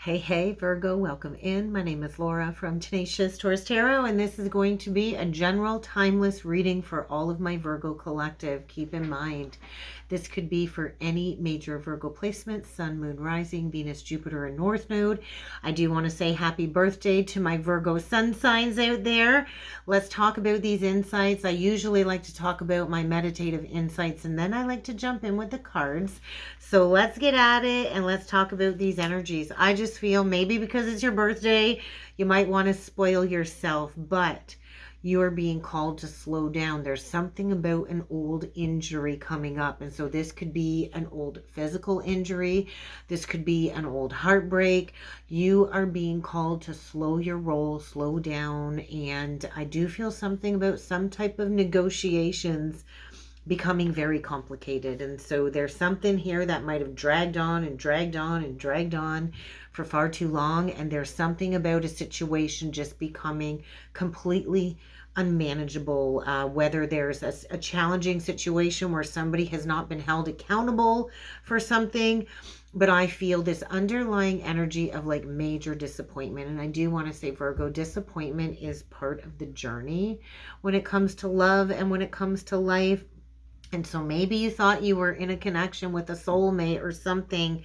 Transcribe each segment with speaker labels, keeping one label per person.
Speaker 1: Hey, Virgo, welcome in. My name is Laura from Tenacious Taurus Tarot, and this is going to be a general timeless reading for all of my Virgo collective. Keep in mind, this could be for any major Virgo placement, Sun, Moon, Rising, Venus, Jupiter, and North Node. I do want to say happy birthday to my Virgo sun signs out there. Let's talk about these insights. I usually like to talk about my meditative insights, and then I like to jump in with the cards. So let's get at it and let's talk about these energies. I just feel maybe because it's your birthday, you might want to spoil yourself, but you're being called to slow down. There's something about an old injury coming up. And so this could be an old physical injury. This could be an old heartbreak. You are being called to slow your roll, slow down. And I do feel something about some type of negotiations becoming very complicated. And so there's something here that might have dragged on and dragged on and dragged on for far too long. And there's something about a situation just becoming completely unmanageable, whether there's a challenging situation where somebody has not been held accountable for something. But I feel this underlying energy of like major disappointment. And I do want to say, Virgo, disappointment is part of the journey when it comes to love and when it comes to life. And so maybe you thought you were in a connection with a soulmate or something,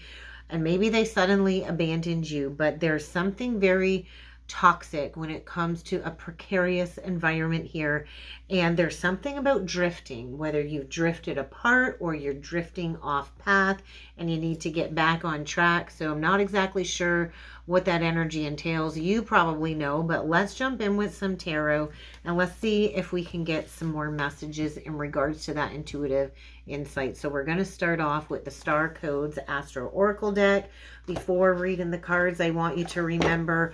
Speaker 1: and maybe they suddenly abandoned you, but there's something very toxic when it comes to a precarious environment here. And there's something about drifting, whether you've drifted apart or you're drifting off path and you need to get back on track. So I'm not exactly sure what that energy entails. You probably know, but let's jump in with some tarot and let's see if we can get some more messages in regards to that intuitive insight. So we're going to start off with the Star Codes Astro Oracle deck. Before reading the cards, I want you to remember,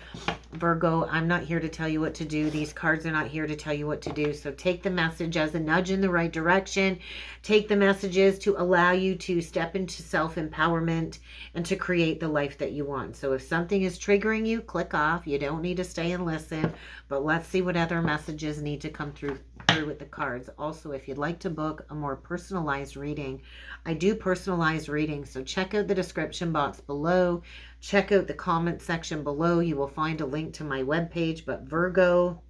Speaker 1: Virgo, I'm not here to tell you what to do. These cards are not here to tell you what to do. So take the message as a nudge in the right direction. Take the messages to allow you to step into self-empowerment and to create the life that you want. So if something is triggering you, click off. You don't need to stay and listen. But let's see what other messages need to come through with the cards. Also, if you'd like to book a more personalized reading, I do personalized readings. So check out the description box below. Check out the comment section below. You will find a link to my webpage. But Virgo,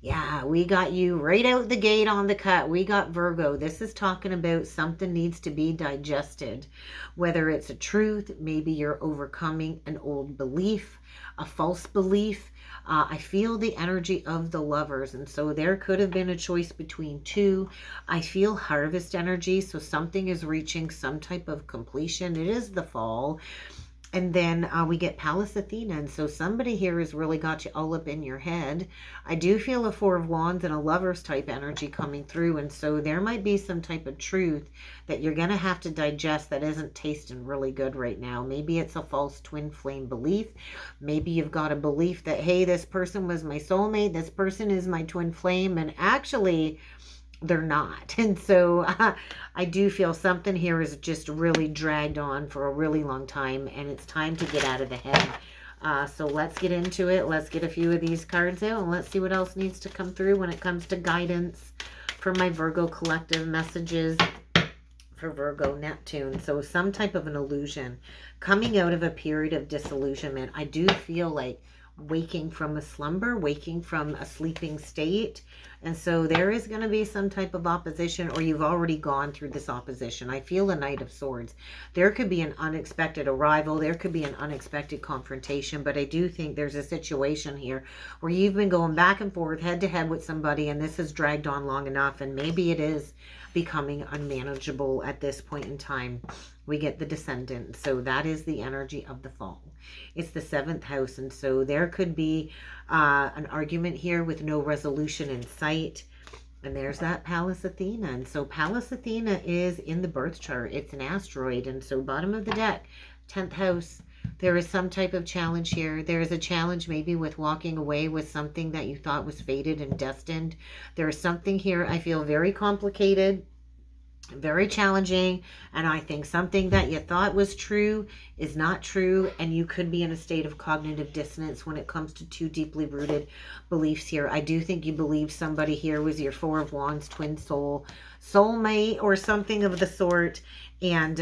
Speaker 1: yeah, we got you right out the gate on the cut. We got Virgo. This is talking about something needs to be digested. Whether it's a truth, maybe you're overcoming an old belief, a false belief. I feel the energy of the Lovers. And so there could have been a choice between two. I feel Harvest energy. So something is reaching some type of completion. It is the fall. And then we get Pallas Athena. And so somebody here has really got you all up in your head. I do feel a Four of Wands and a Lovers type energy coming through. And so there might be some type of truth that you're going to have to digest that isn't tasting really good right now. Maybe it's a false twin flame belief. Maybe you've got a belief that, hey, this person was my soulmate. This person is my twin flame. And actually, they're not. And so I do feel something here is just really dragged on for a really long time, and it's time to get out of the head. So let's get into it. Let's get a few of these cards out and let's see what else needs to come through when it comes to guidance for my Virgo collective messages for Virgo Neptune. So some type of an illusion coming out of a period of disillusionment. I do feel like waking from a slumber, waking from a sleeping state. And so there is going to be some type of opposition, or you've already gone through this opposition. I feel a Knight of Swords. There could be an unexpected arrival. There could be an unexpected confrontation. But I do think there's a situation here where you've been going back and forth, head to head with somebody, and this has dragged on long enough. And maybe it is becoming unmanageable at this point in time. We get the Descendant. So that is the energy of the fall. It's the 7th house. And so there could be an argument here with no resolution in sight. And there's that Pallas Athena. And so Pallas Athena is in the birth chart. It's an asteroid. And so bottom of the deck, 10th house. There is some type of challenge here. There is a challenge maybe with walking away with something that you thought was fated and destined. There is something here I feel very complicated, very challenging, and I think something that you thought was true is not true, and you could be in a state of cognitive dissonance when it comes to two deeply rooted beliefs here. I do think you believe somebody here was your Four of Wands twin soulmate or something of the sort, And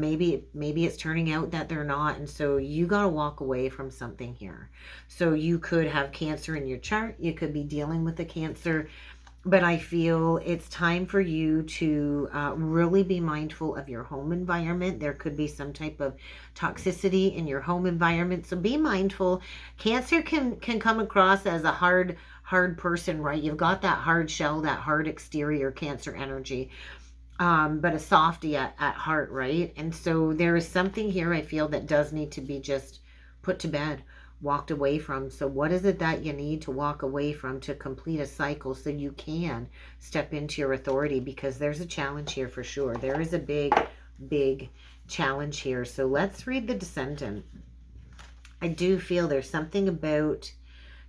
Speaker 1: maybe it's turning out that they're not, and so you got to walk away from something here. So you could have Cancer in your chart, you could be dealing with the Cancer, but I feel it's time for you to really be mindful of your home environment. There could be some type of toxicity in your home environment, so be mindful. Cancer can come across as a hard person, right? You've got that hard shell, that hard exterior, Cancer energy, but a softie at heart, right? And so there is something here I feel that does need to be just put to bed, walked away from. So what is it that you need to walk away from to complete a cycle so you can step into your authority? Because there's a challenge here for sure. There is a big challenge here. So let's read the Descendant. I do feel there's something about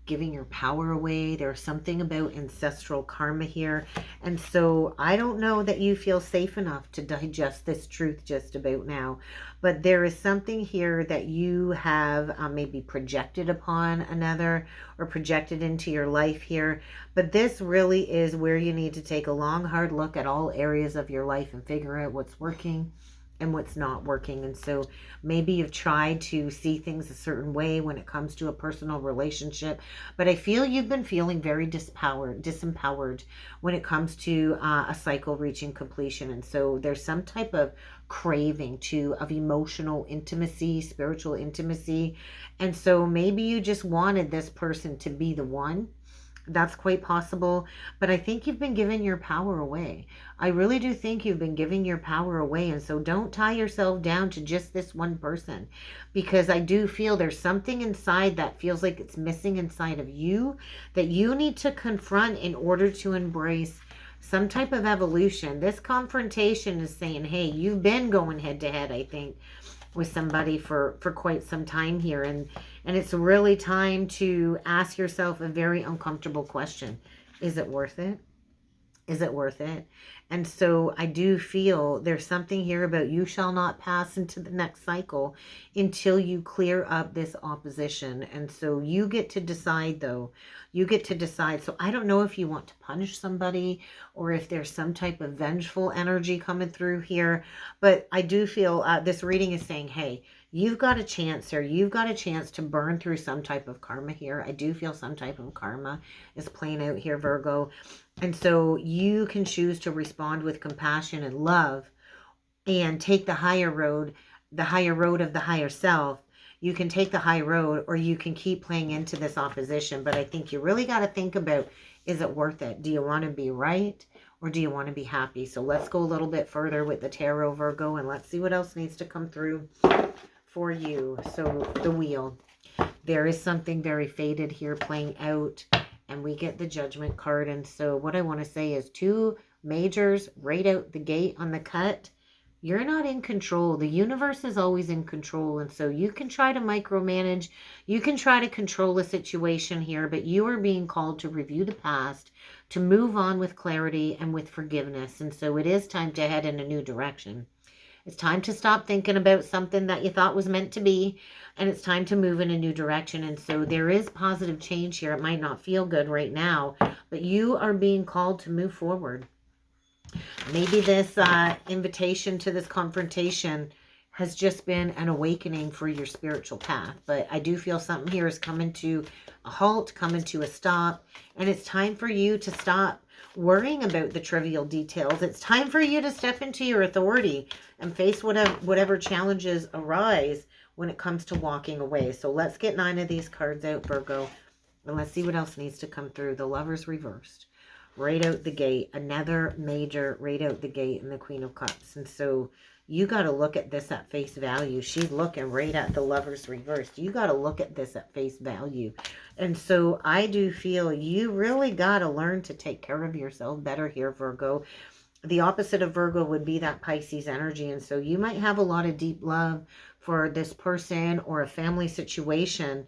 Speaker 1: giving your power away. There's something about ancestral karma here. And so I don't know that you feel safe enough to digest this truth just about now. But there is something here that you have maybe projected upon another or projected into your life here. But this really is where you need to take a long, hard look at all areas of your life and figure out what's working and what's not working. And so maybe you've tried to see things a certain way when it comes to a personal relationship, but I feel you've been feeling very disempowered when it comes to a cycle reaching completion. And so there's some type of craving of emotional intimacy, spiritual intimacy. And so maybe you just wanted this person to be the one. That's quite possible, but I think you've been giving your power away. I really do think you've been giving your power away, and so don't tie yourself down to just this one person, because I do feel there's something inside that feels like it's missing inside of you that you need to confront in order to embrace some type of evolution. This confrontation is saying, hey, you've been going head to head, I think, with somebody for quite some time here, and it's really time to ask yourself a very uncomfortable question. Is it worth it? Is it worth it? And so I do feel there's something here about you shall not pass into the next cycle until you clear up this opposition. And so you get to decide, though. You get to decide. So I don't know if you want to punish somebody or if there's some type of vengeful energy coming through here. But I do feel this reading is saying, hey, you've got a chance here. You've got a chance to burn through some type of karma here. I do feel some type of karma is playing out here, Virgo. And so you can choose to respond with compassion and love and take the higher road of the higher self. You can take the high road, or you can keep playing into this opposition. But I think you really got to think about, is it worth it? Do you want to be right, or do you want to be happy? So let's go a little bit further with the tarot, Virgo, and let's see what else needs to come through for you. So the Wheel. There is something very faded here playing out. And we get the Judgment card. And so what I want to say is 2 majors right out the gate on the cut. You're not in control. The universe is always in control. And so you can try to micromanage. You can try to control a situation here. But you are being called to review the past, to move on with clarity and with forgiveness. And so it is time to head in a new direction. It's time to stop thinking about something that you thought was meant to be, and it's time to move in a new direction. And so there is positive change here. It might not feel good right now, but you are being called to move forward. Maybe this invitation to this confrontation has just been an awakening for your spiritual path. But I do feel something here is coming to a halt, coming to a stop, and it's time for you to stop worrying about the trivial details. It's time for you to step into your authority and face whatever challenges arise when it comes to walking away. So let's get 9 of these cards out, Virgo, and let's see what else needs to come through. The Lovers reversed, right out the gate. Another major right out the gate, and the Queen of Cups. And so you got to look at this at face value. She's looking right at the Lovers reversed. You got to look at this at face value. And so I do feel you really got to learn to take care of yourself better here, Virgo. The opposite of Virgo would be that Pisces energy. And so you might have a lot of deep love for this person or a family situation,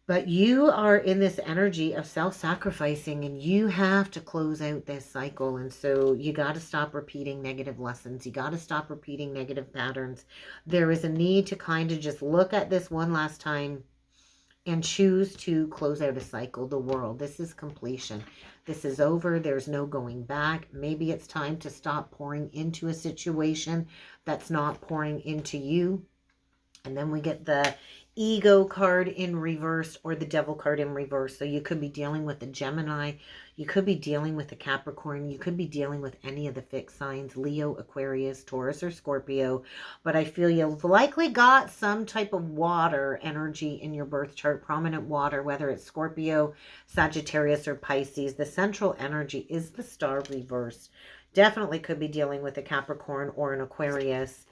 Speaker 1: but you are in this energy of self-sacrificing, and you have to close out this cycle. And so you got to stop repeating negative lessons. You got to stop repeating negative patterns. There is a need to kind of just look at this one last time and choose to close out a cycle. The world. This is completion. This is over. There's no going back. Maybe it's time to stop pouring into a situation that's not pouring into you. And then we get the ego card in reverse, or the devil card in reverse. So you could be dealing with a Gemini. You could be dealing with a Capricorn. You could be dealing with any of the fixed signs, Leo, Aquarius, Taurus, or Scorpio. But I feel you've likely got some type of water energy in your birth chart, prominent water, whether it's Scorpio, Sagittarius, or Pisces. The central energy is the star reverse. Definitely could be dealing with a Capricorn or an Aquarius.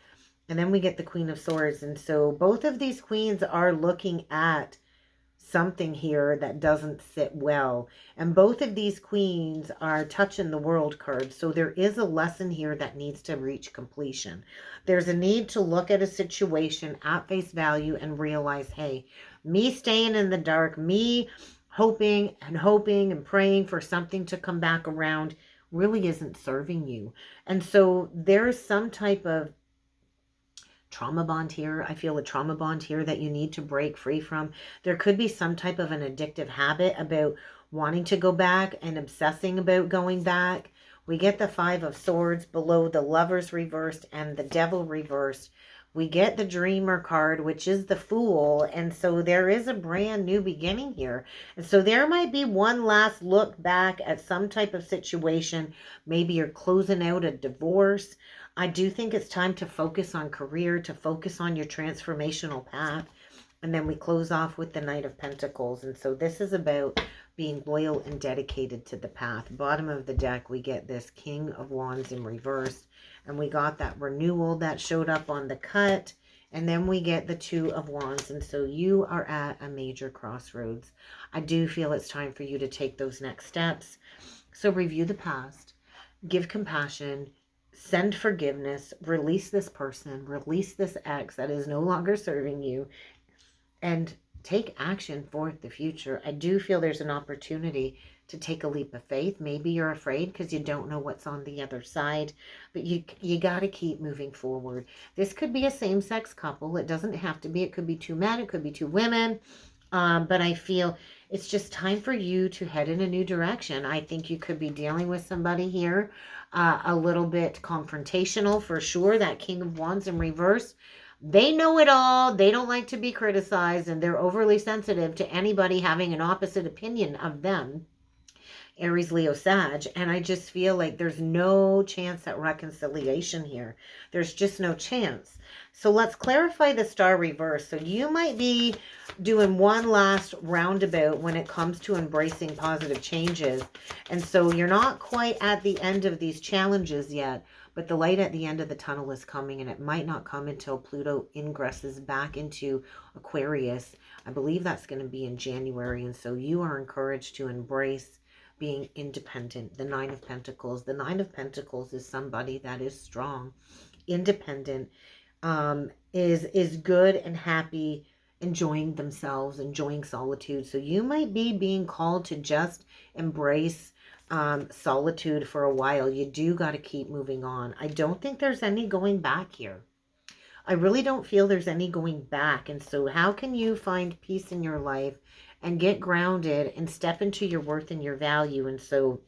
Speaker 1: And then we get the Queen of Swords. And so both of these queens are looking at something here that doesn't sit well. And both of these queens are touching the World card. So there is a lesson here that needs to reach completion. There's a need to look at a situation at face value and realize, hey, me staying in the dark, me hoping and praying for something to come back around really isn't serving you. And so there's some type of trauma bond here. I feel a trauma bond here that you need to break free from. There could be some type of an addictive habit about wanting to go back and obsessing about going back. We get the Five of Swords below the Lovers reversed and the Devil reversed. We get the Dreamer card, which is the Fool. And so there is a brand new beginning here. And so there might be one last look back at some type of situation. Maybe you're closing out a divorce. I do think it's time to focus on career, to focus on your transformational path. And then we close off with the Knight of Pentacles. And so this is about being loyal and dedicated to the path. Bottom of the deck, we get this King of Wands in reverse. And we got that renewal that showed up on the cut. And then we get the Two of Wands. And so you are at a major crossroads. I do feel it's time for you to take those next steps. So review the past. Give compassion. Send forgiveness, release this person, release this ex that is no longer serving you, and take action for the future. I do feel there's an opportunity to take a leap of faith. Maybe you're afraid because you don't know what's on the other side, but you got to keep moving forward. This could be a same-sex couple. It doesn't have to be. It could be two men. It could be two women. But I feel it's just time for you to head in a new direction. I think you could be dealing with somebody here a little bit confrontational for sure. That King of Wands in reverse. They know it all. They don't like to be criticized, and they're overly sensitive to anybody having an opposite opinion of them. Aries, Leo, Sag. And I just feel like there's no chance at reconciliation here. There's just no chance. So let's clarify the star reverse. So you might be doing one last roundabout when it comes to embracing positive changes. And so you're not quite at the end of these challenges yet, but the light at the end of the tunnel is coming, and it might not come until Pluto ingresses back into Aquarius. I believe that's going to be in January. And so you are encouraged to embrace being independent. The Nine of Pentacles. The Nine of Pentacles is somebody that is strong, independent, is good and happy, enjoying themselves, enjoying solitude. So you might be being called to just embrace solitude for a while. You do got to keep moving on. I don't think there's any going back here. I really don't feel there's any going back. And so how can you find peace in your life and get grounded and step into your worth and your value? And so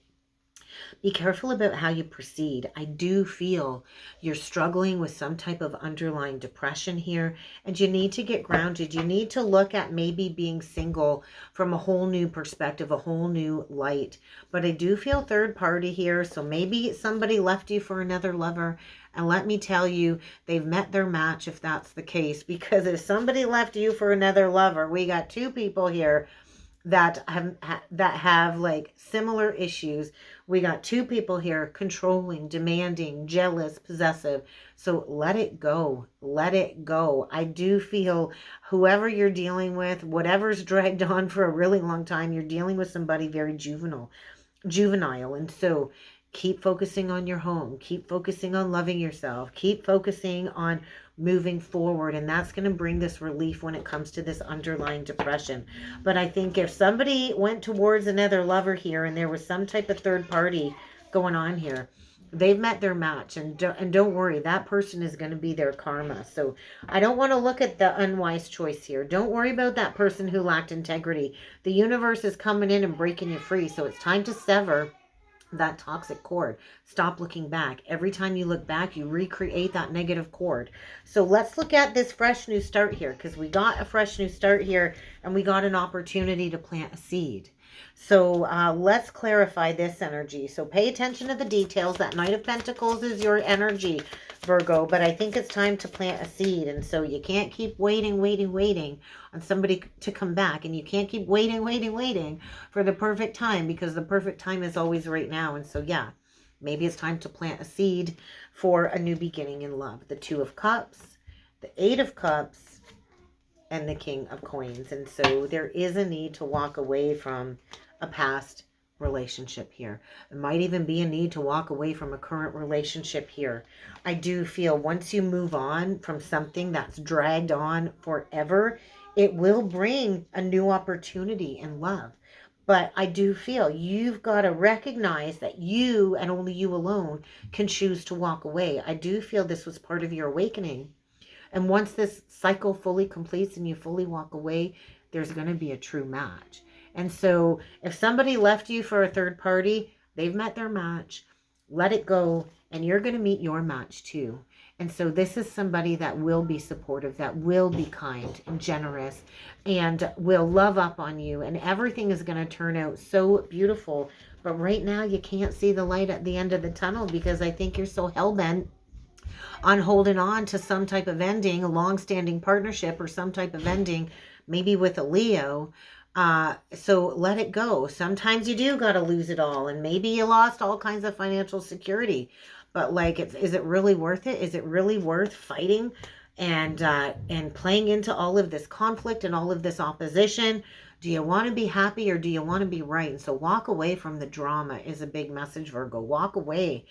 Speaker 1: be careful about how you proceed. I do feel you're struggling with some type of underlying depression here, and you need to get grounded. You need to look at maybe being single from a whole new perspective, a whole new light. But I do feel third party here, so maybe somebody left you for another lover. And let me tell you, they've met their match if that's the case. Because if somebody left you for another lover, we got two people here that have like similar issues. We got two people here, controlling, demanding, jealous, possessive. So let it go. Let it go. I do feel whoever you're dealing with, whatever's dragged on for a really long time, you're dealing with somebody very juvenile. And so keep focusing on your home. Keep focusing on loving yourself. Keep focusing on moving forward, and that's going to bring this relief when it comes to this underlying depression. But I think if somebody went towards another lover here and there was some type of third party going on here, They've met their match, and don't worry, that person is going to be their karma. So I don't want to look at the unwise choice here. Don't worry about that person who lacked integrity. The universe is coming in and breaking you free. So it's time to sever that toxic cord. Stop looking back. Every time you look back, you recreate that negative cord. So let's look at this fresh new start here, because we got a fresh new start here and we got an opportunity to plant a seed. So let's clarify this energy. So pay attention to the details. That Knight of Pentacles is your energy, Virgo, but I think it's time to plant a seed. And so you can't keep waiting on somebody to come back. And you can't keep waiting for the perfect time, because the perfect time is always right now. And so, yeah, maybe it's time to plant a seed for a new beginning in love. The Two of Cups, the Eight of Cups, and the King of Coins. And so there is a need to walk away from a past relationship here. It might even be a need to walk away from a current relationship here. I do feel once you move on from something that's dragged on forever, it will bring a new opportunity in love. But I do feel you've got to recognize that you and only you alone can choose to walk away. I do feel this was part of your awakening. And once this cycle fully completes and you fully walk away, there's going to be a true match. And so if somebody left you for a third party, they've met their match. Let it go, and you're going to meet your match too. And so this is somebody that will be supportive, that will be kind and generous, and will love up on you. And everything is going to turn out so beautiful. But right now you can't see the light at the end of the tunnel, because I think you're so hell-bent on holding on to some type of ending, a long-standing partnership or some type of ending, maybe with a Leo. So let it go. Sometimes you do got to lose it all, and maybe you lost all kinds of financial security, but like, is it really worth it? Is it really worth fighting and playing into all of this conflict and all of this opposition? Do you want to be happy, or do you want to be right? And so walk away from the drama is a big message, Virgo. Walk away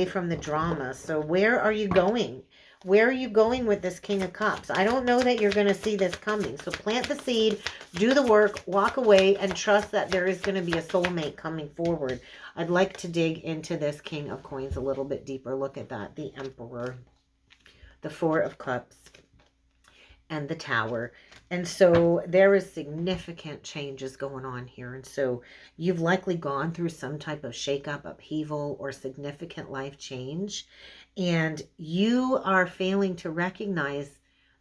Speaker 1: from the drama. So where are you going? Where are you going with this King of Cups? I don't know that you're going to see this coming. So plant the seed, do the work, walk away, and trust that there is going to be a soulmate coming forward. I'd like to dig into this King of Coins a little bit deeper. Look at that. The Emperor, the Four of Cups, and the Tower. And so there is significant changes going on here. And so you've likely gone through some type of shakeup, upheaval, or significant life change. And you are failing to recognize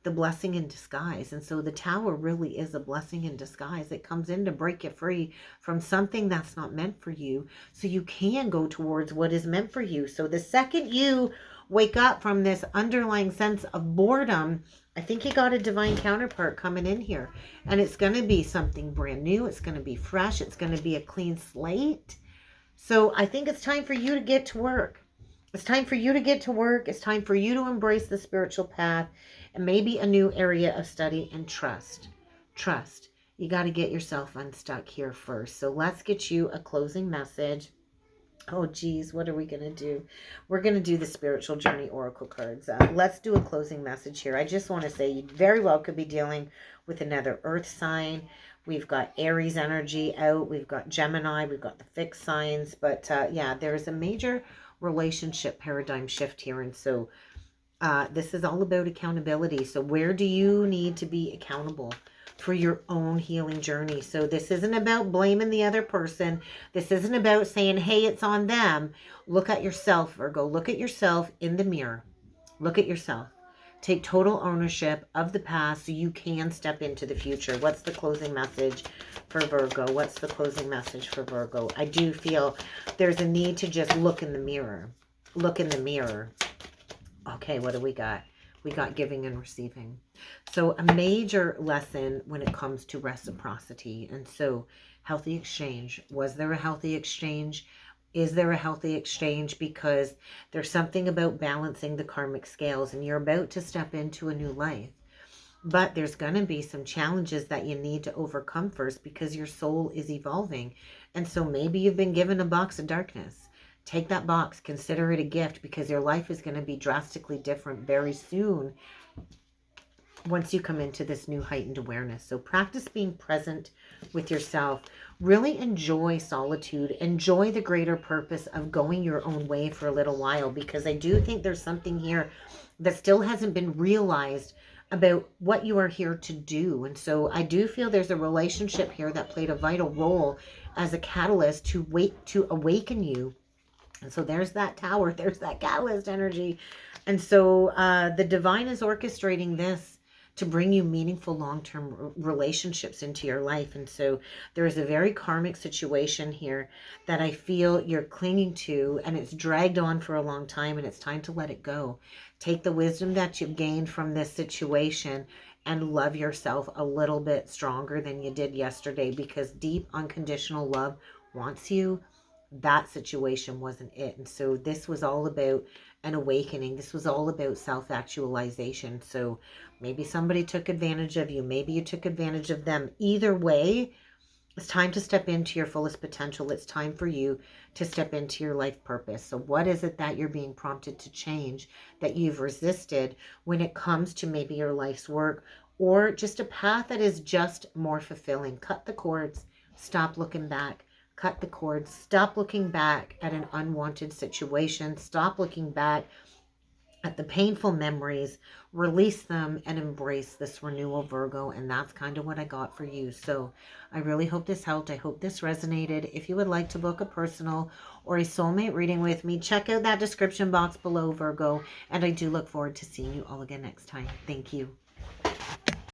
Speaker 1: the blessing in disguise. And so the Tower really is a blessing in disguise. It comes in to break you free from something that's not meant for you, so you can go towards what is meant for you. So the second you wake up from this underlying sense of boredom, I think you got a divine counterpart coming in here. And it's going to be something brand new. It's going to be fresh. It's going to be a clean slate. So I think it's time for you to get to work. It's time for you to get to work. It's time for you to embrace the spiritual path and maybe a new area of study, and trust. Trust. You got to get yourself unstuck here first. So let's get you a closing message. Oh, geez, what are we going to do? We're going to do the Spiritual Journey Oracle cards. Let's do a closing message here. I just want to say you very well could be dealing with another earth sign. We've got Aries energy out. We've got Gemini. We've got the fixed signs. But yeah, there's a major relationship paradigm shift here. And so this is all about accountability. So where do you need to be accountable for your own healing journey? So this isn't about blaming the other person. This isn't about saying, hey, it's on them. Look at yourself, Virgo. Look at yourself in the mirror. Look at yourself. Take total ownership of the past so you can step into the future. What's the closing message for Virgo? What's the closing message for Virgo? I do feel there's a need to just look in the mirror. Look in the mirror. Okay, what do we got? We got giving and receiving. So a major lesson when it comes to reciprocity. And so healthy exchange. Was there a healthy exchange? Is there a healthy exchange? Because there's something about balancing the karmic scales, and you're about to step into a new life. But there's going to be some challenges that you need to overcome first, because your soul is evolving. And so maybe you've been given a box of darkness. Take that box, consider it a gift, because your life is going to be drastically different very soon. once you come into this new heightened awareness. So practice being present with yourself. Really enjoy solitude. Enjoy the greater purpose of going your own way for a little while, because I do think there's something here that still hasn't been realized about what you are here to do. And so I do feel there's a relationship here that played a vital role as a catalyst to awaken you. And so there's that tower, there's that catalyst energy. And so the divine is orchestrating this to bring you meaningful long-term relationships into your life. And so there is a very karmic situation here that I feel you're clinging to, and it's dragged on for a long time, and it's time to let it go. Take the wisdom that you've gained from this situation and love yourself a little bit stronger than you did yesterday, because deep unconditional love wants you. That situation wasn't it. And so this was all about an awakening. This was all about self-actualization. So maybe somebody took advantage of you. Maybe you took advantage of them. Either way, it's time to step into your fullest potential. It's time for you to step into your life purpose. So what is it that you're being prompted to change, that you've resisted when it comes to maybe your life's work, or just a path that is just more fulfilling? Cut the cords. Stop looking back. Cut the cords. Stop looking back at an unwanted situation. Stop looking back at the painful memories. Release them and embrace this renewal, Virgo. And that's kind of what I got for you. So I really hope this helped. I hope this resonated. If you would like to book a personal or a soulmate reading with me, check out that description box below, Virgo. And I do look forward to seeing you all again next time. Thank you.